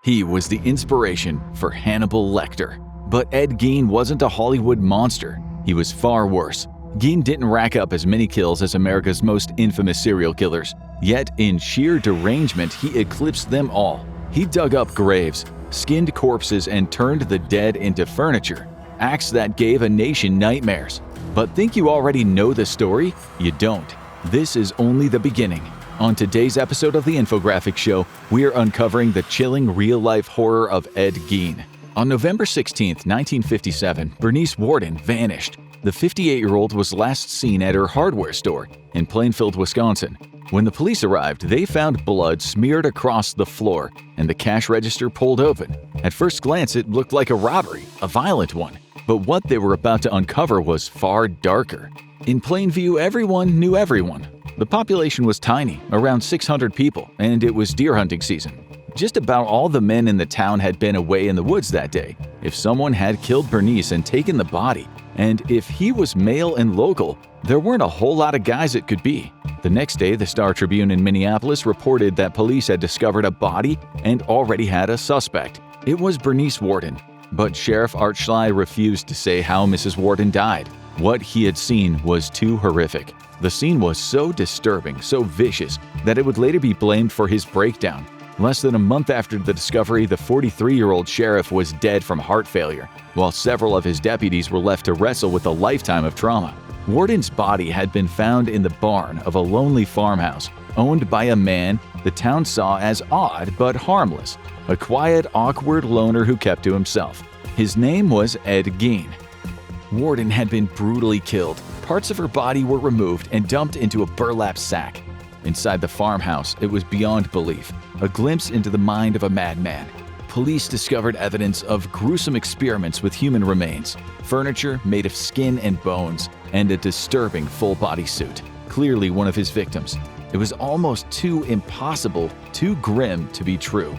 He was the inspiration for Hannibal Lecter. But Ed Gein wasn't a Hollywood monster. He was far worse. Gein didn't rack up as many kills as America's most infamous serial killers. Yet, in sheer derangement, he eclipsed them all. He dug up graves, skinned corpses, and turned the dead into furniture. Acts that gave a nation nightmares. But think you already know the story? You don't. This is only the beginning. On today's episode of The Infographic Show, we are uncovering the chilling real-life horror of Ed Gein. On November 16, 1957, Bernice Worden vanished. The 58-year-old was last seen at her hardware store in Plainfield, Wisconsin. When the police arrived, they found blood smeared across the floor and the cash register pulled open. At first glance, it looked like a robbery, a violent one. But what they were about to uncover was far darker. In plain view, everyone knew everyone. The population was tiny, around 600 people, and it was deer hunting season. Just about all the men in the town had been away in the woods that day. If someone had killed Bernice and taken the body, and if he was male and local, there weren't a whole lot of guys it could be. The next day, the Star Tribune in Minneapolis reported that police had discovered a body and already had a suspect. It was Bernice Worden. But Sheriff Art Schley refused to say how Mrs. Worden died. What he had seen was too horrific. The scene was so disturbing, so vicious, that it would later be blamed for his breakdown. Less than a month after the discovery, the 43-year-old sheriff was dead from heart failure, while several of his deputies were left to wrestle with a lifetime of trauma. Worden's body had been found in the barn of a lonely farmhouse, owned by a man the town saw as odd but harmless, a quiet, awkward loner who kept to himself. His name was Ed Gein. Worden had been brutally killed. Parts of her body were removed and dumped into a burlap sack. Inside the farmhouse, it was beyond belief, a glimpse into the mind of a madman. Police discovered evidence of gruesome experiments with human remains, furniture made of skin and bones, and a disturbing full-body suit, clearly one of his victims. It was almost too impossible, too grim to be true.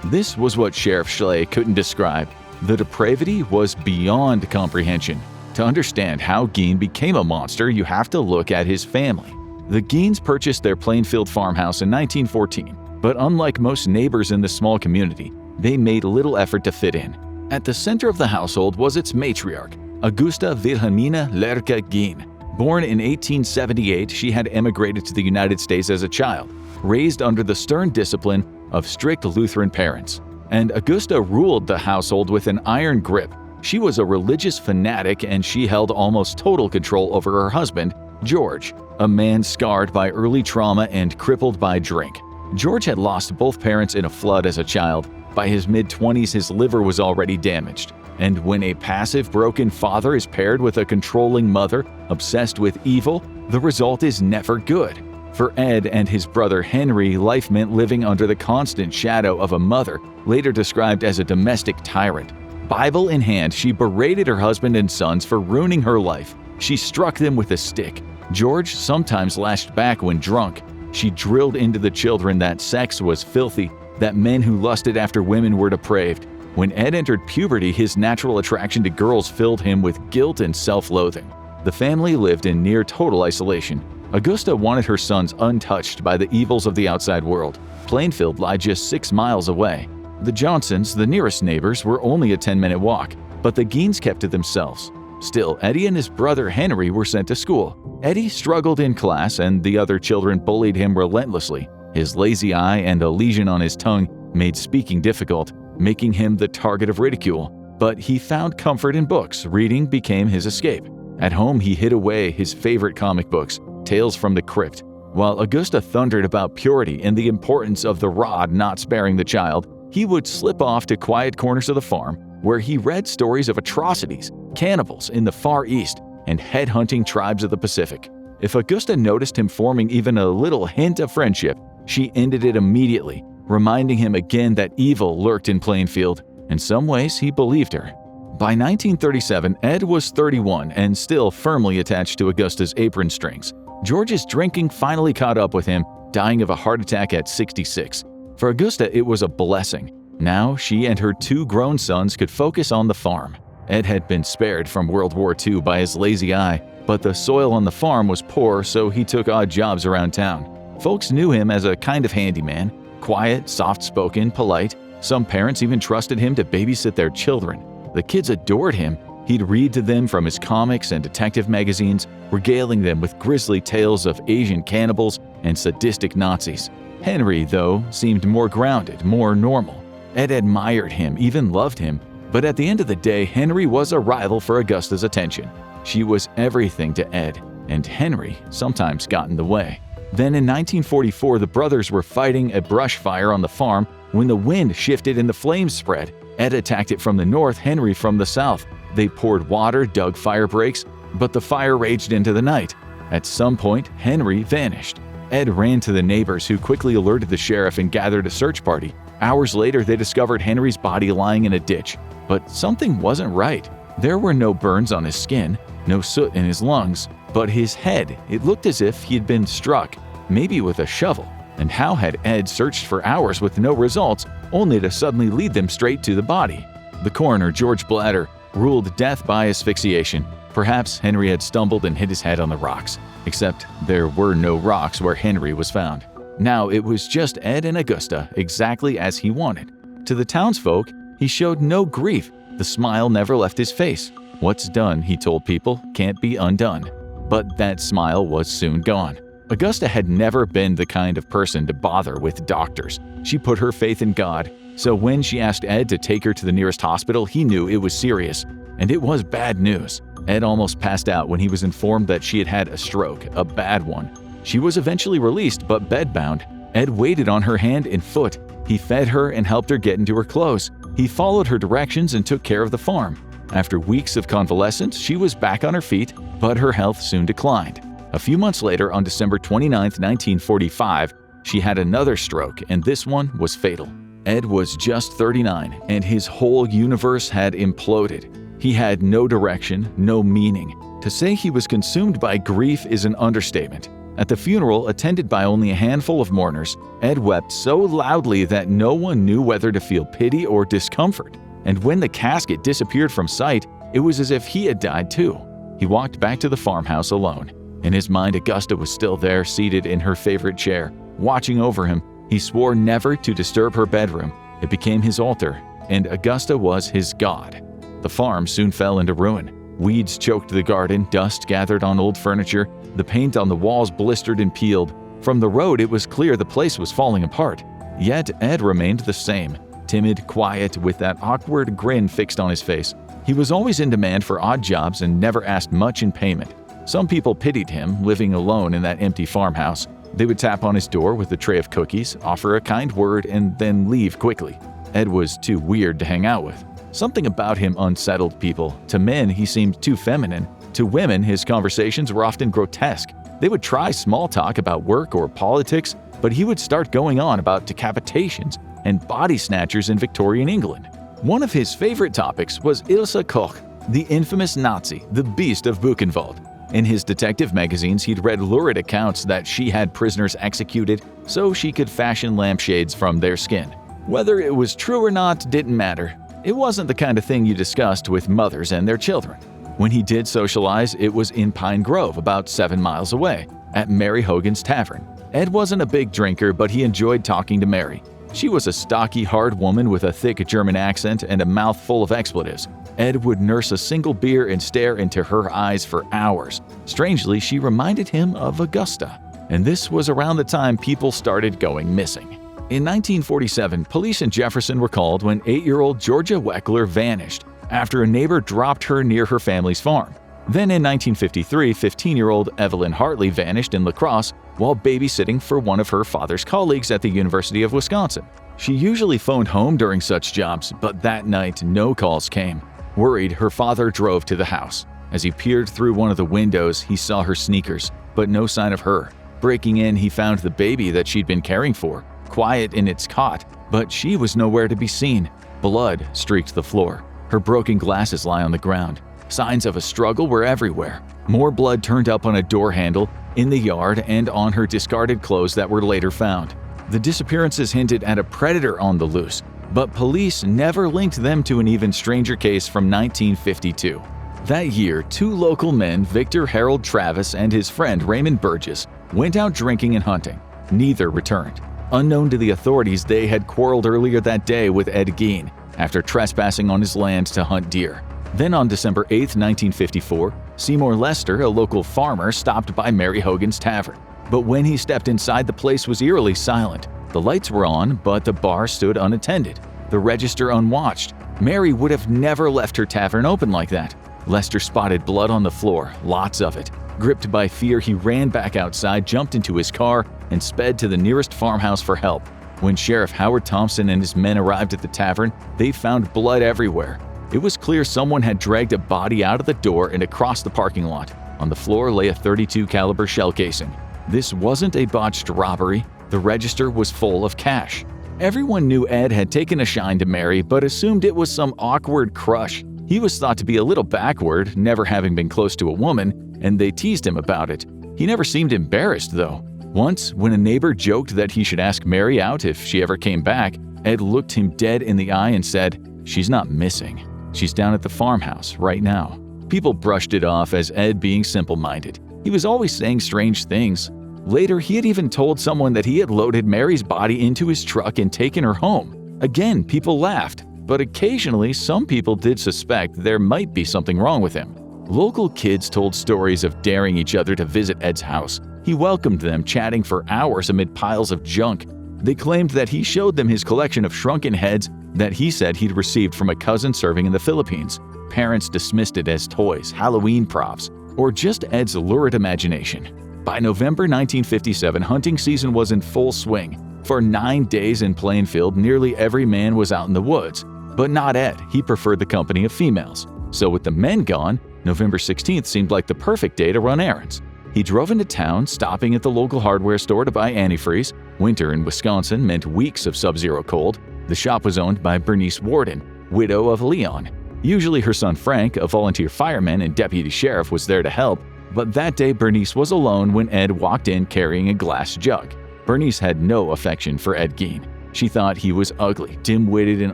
This was what Sheriff Schley couldn't describe. The depravity was beyond comprehension. To understand how Gein became a monster, you have to look at his family. The Geins purchased their Plainfield farmhouse in 1914, but unlike most neighbors in the small community, they made little effort to fit in. At the center of the household was its matriarch, Augusta Wilhelmina Lerche Gein. Born in 1878, she had emigrated to the United States as a child, raised under the stern discipline of strict Lutheran parents. And Augusta ruled the household with an iron grip. She was a religious fanatic and she held almost total control over her husband, George, a man scarred by early trauma and crippled by drink. George had lost both parents in a flood as a child. By his mid-20s, his liver was already damaged. And when a passive, broken father is paired with a controlling mother obsessed with evil, the result is never good. For Ed and his brother Henry, life meant living under the constant shadow of a mother, later described as a domestic tyrant. Bible in hand, she berated her husband and sons for ruining her life. She struck them with a stick. George sometimes lashed back when drunk. She drilled into the children that sex was filthy, that men who lusted after women were depraved. When Ed entered puberty, his natural attraction to girls filled him with guilt and self-loathing. The family lived in near total isolation. Augusta wanted her sons untouched by the evils of the outside world. Plainfield lay just 6 miles away. The Johnsons, the nearest neighbors, were only a 10-minute walk, but the Geins kept to themselves. Still, Eddie and his brother Henry were sent to school. Eddie struggled in class and the other children bullied him relentlessly. His lazy eye and a lesion on his tongue made speaking difficult, making him the target of ridicule. But he found comfort in books. Reading became his escape. At home, he hid away his favorite comic books, Tales from the Crypt. While Augusta thundered about purity and the importance of the rod not sparing the child, he would slip off to quiet corners of the farm where he read stories of atrocities, cannibals in the Far East, and head-hunting tribes of the Pacific. If Augusta noticed him forming even a little hint of friendship, she ended it immediately, reminding him again that evil lurked in Plainfield. In some ways, he believed her. By 1937, Ed was 31 and still firmly attached to Augusta's apron strings. George's drinking finally caught up with him, dying of a heart attack at 66. For Augusta, it was a blessing. Now she and her 2 grown sons could focus on the farm. Ed had been spared from World War II by his lazy eye, but the soil on the farm was poor, so he took odd jobs around town. Folks knew him as a kind of handyman, quiet, soft-spoken, polite, Some parents even trusted him to babysit their children. The kids adored him. He'd read to them from his comics and detective magazines, regaling them with grisly tales of Asian cannibals and sadistic Nazis. Henry, though, seemed more grounded, more normal. Ed admired him, even loved him. But at the end of the day, Henry was a rival for Augusta's attention. She was everything to Ed, and Henry sometimes got in the way. Then in 1944, the brothers were fighting a brush fire on the farm when the wind shifted and the flames spread. Ed attacked it from the north, Henry from the south. They poured water, dug fire breaks, but the fire raged into the night. At some point, Henry vanished. Ed ran to the neighbors, who quickly alerted the sheriff and gathered a search party. Hours later, they discovered Henry's body lying in a ditch. But something wasn't right. There were no burns on his skin, no soot in his lungs, but his head, it looked as if he had been struck, maybe with a shovel. And how had Ed searched for hours with no results, only to suddenly lead them straight to the body? The coroner, George Blatter, ruled death by asphyxiation. Perhaps Henry had stumbled and hit his head on the rocks, except there were no rocks where Henry was found. Now it was just Ed and Augusta, exactly as he wanted. To the townsfolk, he showed no grief. The smile never left his face. What's done, he told people, can't be undone. But that smile was soon gone. Augusta had never been the kind of person to bother with doctors. She put her faith in God. So when she asked Ed to take her to the nearest hospital, he knew it was serious. And it was bad news. Ed almost passed out when he was informed that she had had a stroke, a bad one. She was eventually released, but bedbound. Ed waited on her hand and foot. He fed her and helped her get into her clothes. He followed her directions and took care of the farm. After weeks of convalescence, she was back on her feet, but her health soon declined. A few months later, on December 29, 1945, she had another stroke, and this one was fatal. Ed was just 39, and his whole universe had imploded. He had no direction, no meaning. To say he was consumed by grief is an understatement. At the funeral, attended by only a handful of mourners, Ed wept so loudly that no one knew whether to feel pity or discomfort. And when the casket disappeared from sight, it was as if he had died too. He walked back to the farmhouse alone. In his mind, Augusta was still there, seated in her favorite chair, watching over him. He swore never to disturb her bedroom. It became his altar, and Augusta was his god. The farm soon fell into ruin. Weeds choked the garden, dust gathered on old furniture, the paint on the walls blistered and peeled. From the road, it was clear the place was falling apart. Yet Ed remained the same, timid, quiet, with that awkward grin fixed on his face. He was always in demand for odd jobs and never asked much in payment. Some people pitied him, living alone in that empty farmhouse. They would tap on his door with a tray of cookies, offer a kind word, and then leave quickly. Ed was too weird to hang out with. Something about him unsettled people. To men, he seemed too feminine. To women, his conversations were often grotesque. They would try small talk about work or politics, but he would start going on about decapitations and body snatchers in Victorian England. One of his favorite topics was Ilse Koch, the infamous Nazi, the Beast of Buchenwald. In his detective magazines, he'd read lurid accounts that she had prisoners executed so she could fashion lampshades from their skin. Whether it was true or not didn't matter. It wasn't the kind of thing you discussed with mothers and their children. When he did socialize, it was in Pine Grove, about 7 miles away, at Mary Hogan's Tavern. Ed wasn't a big drinker, but he enjoyed talking to Mary. She was a stocky, hard woman with a thick German accent and a mouth full of expletives. Ed would nurse a single beer and stare into her eyes for hours. Strangely, she reminded him of Augusta. And this was around the time people started going missing. In 1947, police in Jefferson were called when 8-year-old Georgia Weckler vanished after a neighbor dropped her near her family's farm. Then in 1953, 15-year-old Evelyn Hartley vanished in La Crosse while babysitting for one of her father's colleagues at the University of Wisconsin. She usually phoned home during such jobs, but that night no calls came. Worried, her father drove to the house. As he peered through one of the windows, he saw her sneakers, but no sign of her. Breaking in, he found the baby that she'd been caring for, quiet in its cot, but she was nowhere to be seen. Blood streaked the floor. Her broken glasses lie on the ground. Signs of a struggle were everywhere. More blood turned up on a door handle, in the yard, and on her discarded clothes that were later found. The disappearances hinted at a predator on the loose, but police never linked them to an even stranger case from 1952. That year, 2 local men, Victor Harold Travis and his friend Raymond Burgess, went out drinking and hunting. Neither returned. Unknown to the authorities, they had quarreled earlier that day with Ed Gein after trespassing on his land to hunt deer. Then on December 8, 1954, Seymour Lester, a local farmer, stopped by Mary Hogan's tavern. But when he stepped inside, the place was eerily silent. The lights were on, but the bar stood unattended, the register unwatched. Mary would have never left her tavern open like that. Lester spotted blood on the floor, lots of it. Gripped by fear, he ran back outside, jumped into his car, and sped to the nearest farmhouse for help. When Sheriff Howard Thompson and his men arrived at the tavern, they found blood everywhere. It was clear someone had dragged a body out of the door and across the parking lot. On the floor lay a .32 caliber shell casing. This wasn't a botched robbery. The register was full of cash. Everyone knew Ed had taken a shine to Mary, but assumed it was some awkward crush. He was thought to be a little backward, never having been close to a woman, and they teased him about it. He never seemed embarrassed, though. Once, when a neighbor joked that he should ask Mary out if she ever came back, Ed looked him dead in the eye and said, "She's not missing. She's down at the farmhouse right now." People brushed it off as Ed being simple-minded. He was always saying strange things. Later, he had even told someone that he had loaded Mary's body into his truck and taken her home. Again, people laughed, but occasionally some people did suspect there might be something wrong with him. Local kids told stories of daring each other to visit Ed's house. He welcomed them, chatting for hours amid piles of junk. They claimed that he showed them his collection of shrunken heads that he said he'd received from a cousin serving in the Philippines. Parents dismissed it as toys, Halloween props, or just Ed's lurid imagination. By November 1957, hunting season was in full swing. For 9 days in Plainfield, nearly every man was out in the woods. But not Ed. He preferred the company of females. So with the men gone, November 16th seemed like the perfect day to run errands. He drove into town, stopping at the local hardware store to buy antifreeze. Winter in Wisconsin meant weeks of sub-zero cold. The shop was owned by Bernice Warden, widow of Leon. Usually her son Frank, a volunteer fireman and deputy sheriff, was there to help. But that day Bernice was alone when Ed walked in carrying a glass jug. Bernice had no affection for Ed Gein. She thought he was ugly, dim-witted, and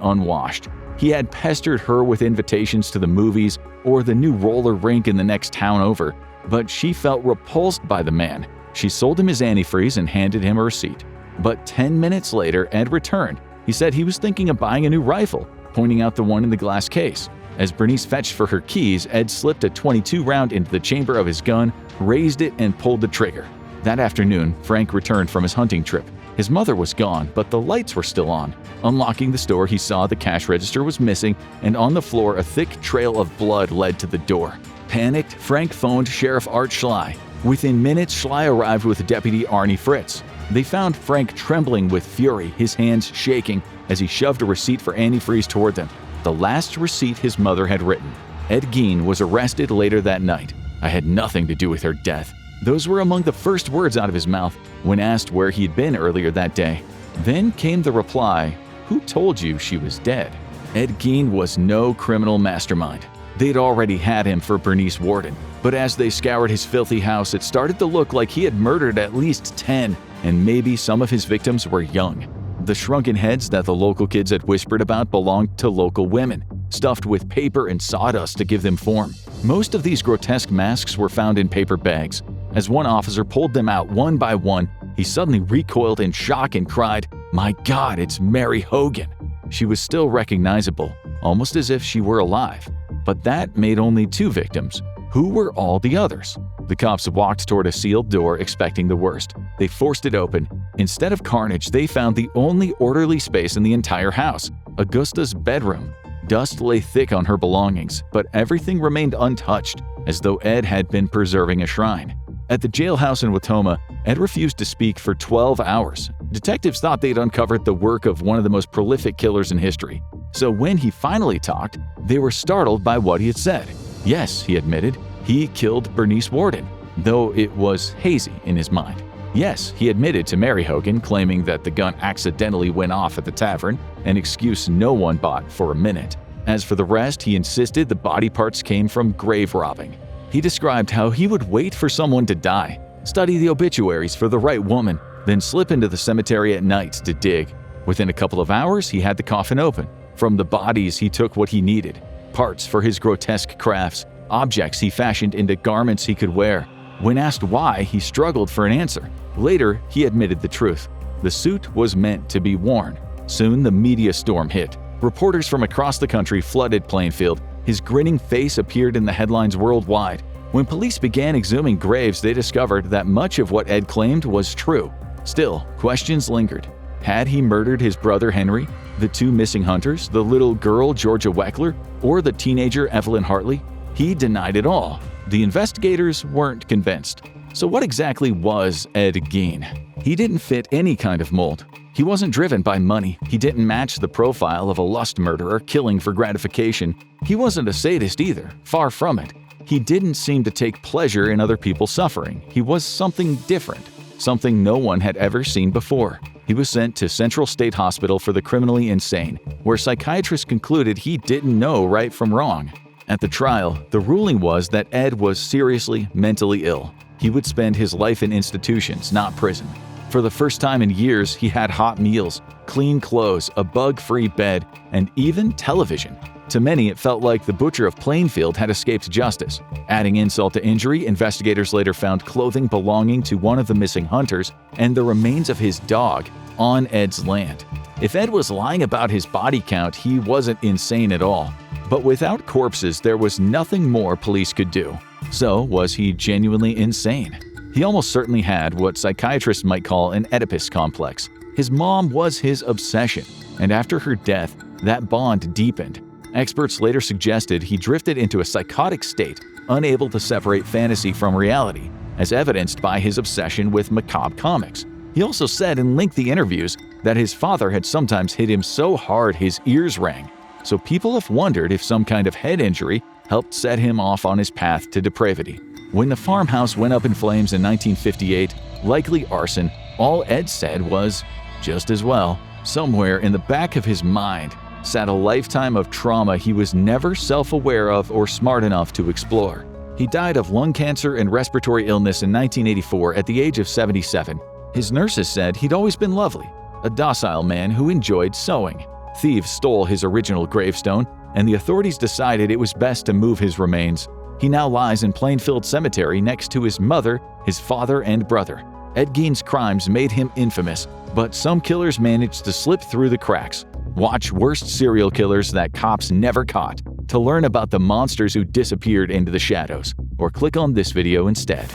unwashed. He had pestered her with invitations to the movies or the new roller rink in the next town over, but she felt repulsed by the man. She sold him his antifreeze and handed him a receipt. But 10 minutes later, Ed returned. He said he was thinking of buying a new rifle, pointing out the one in the glass case. As Bernice fetched for her keys, Ed slipped a .22 round into the chamber of his gun, raised it, and pulled the trigger. That afternoon, Frank returned from his hunting trip. His mother was gone, but the lights were still on. Unlocking the store, he saw the cash register was missing, and on the floor a thick trail of blood led to the door. Panicked, Frank phoned Sheriff Art Schley. Within minutes, Schley arrived with Deputy Arnie Fritz. They found Frank trembling with fury, his hands shaking as he shoved a receipt for antifreeze toward them. The last receipt his mother had written. Ed Gein was arrested later that night. "I had nothing to do with her death." Those were among the first words out of his mouth when asked where he'd been earlier that day. Then came the reply, "Who told you she was dead?" Ed Gein was no criminal mastermind. They'd already had him for Bernice Warden. But as they scoured his filthy house, it started to look like he had murdered at least 10, and maybe some of his victims were young. The shrunken heads that the local kids had whispered about belonged to local women, stuffed with paper and sawdust to give them form. Most of these grotesque masks were found in paper bags. As one officer pulled them out one by one, he suddenly recoiled in shock and cried, "My God, it's Mary Hogan!" She was still recognizable, almost as if she were alive. But that made only 2 victims. Who were all the others? The cops walked toward a sealed door, expecting the worst. They forced it open. Instead of carnage, they found the only orderly space in the entire house, Augusta's bedroom. Dust lay thick on her belongings, but everything remained untouched, as though Ed had been preserving a shrine. At the jailhouse in Watoma, Ed refused to speak for 12 hours. Detectives thought they'd uncovered the work of one of the most prolific killers in history. So when he finally talked, they were startled by what he had said. Yes, he admitted, he killed Bernice Warden, though it was hazy in his mind. Yes, he admitted to Mary Hogan, claiming that the gun accidentally went off at the tavern, an excuse no one bought for a minute. As for the rest, he insisted the body parts came from grave robbing. He described how he would wait for someone to die, study the obituaries for the right woman, then slip into the cemetery at night to dig. Within a couple of hours, he had the coffin open. From the bodies, he took what he needed: parts for his grotesque crafts, objects he fashioned into garments he could wear. When asked why, he struggled for an answer. Later, he admitted the truth. The suit was meant to be worn. Soon the media storm hit. Reporters from across the country flooded Plainfield. His grinning face appeared in the headlines worldwide. When police began exhuming graves, they discovered that much of what Ed claimed was true. Still, questions lingered. Had he murdered his brother Henry, the two missing hunters, the little girl Georgia Weckler, or the teenager Evelyn Hartley? He denied it all. The investigators weren't convinced. So what exactly was Ed Gein? He didn't fit any kind of mold. He wasn't driven by money. He didn't match the profile of a lust murderer killing for gratification. He wasn't a sadist either, far from it. He didn't seem to take pleasure in other people's suffering. He was something different, something no one had ever seen before. He was sent to Central State Hospital for the Criminally Insane, where psychiatrists concluded he didn't know right from wrong. At the trial, the ruling was that Ed was seriously mentally ill. He would spend his life in institutions, not prison. For the first time in years, he had hot meals, clean clothes, a bug-free bed, and even television. To many, it felt like the butcher of Plainfield had escaped justice. Adding insult to injury, investigators later found clothing belonging to one of the missing hunters and the remains of his dog on Ed's land. If Ed was lying about his body count, he wasn't insane at all. But without corpses, there was nothing more police could do. So, was he genuinely insane? He almost certainly had what psychiatrists might call an Oedipus complex. His mom was his obsession, and after her death, that bond deepened. Experts later suggested he drifted into a psychotic state, unable to separate fantasy from reality, as evidenced by his obsession with macabre comics. He also said in lengthy interviews that his father had sometimes hit him so hard his ears rang. So people have wondered if some kind of head injury helped set him off on his path to depravity. When the farmhouse went up in flames in 1958, likely arson, all Ed said was, just as well. Somewhere in the back of his mind sat a lifetime of trauma he was never self-aware of or smart enough to explore. He died of lung cancer and respiratory illness in 1984 at the age of 77. His nurses said he'd always been lovely, a docile man who enjoyed sewing. Thieves stole his original gravestone, and the authorities decided it was best to move his remains. He now lies in Plainfield Cemetery next to his mother, his father, and brother. Ed Gein's crimes made him infamous, but some killers managed to slip through the cracks. Watch Worst Serial Killers That Cops Never Caught to learn about the monsters who disappeared into the shadows, or click on this video instead.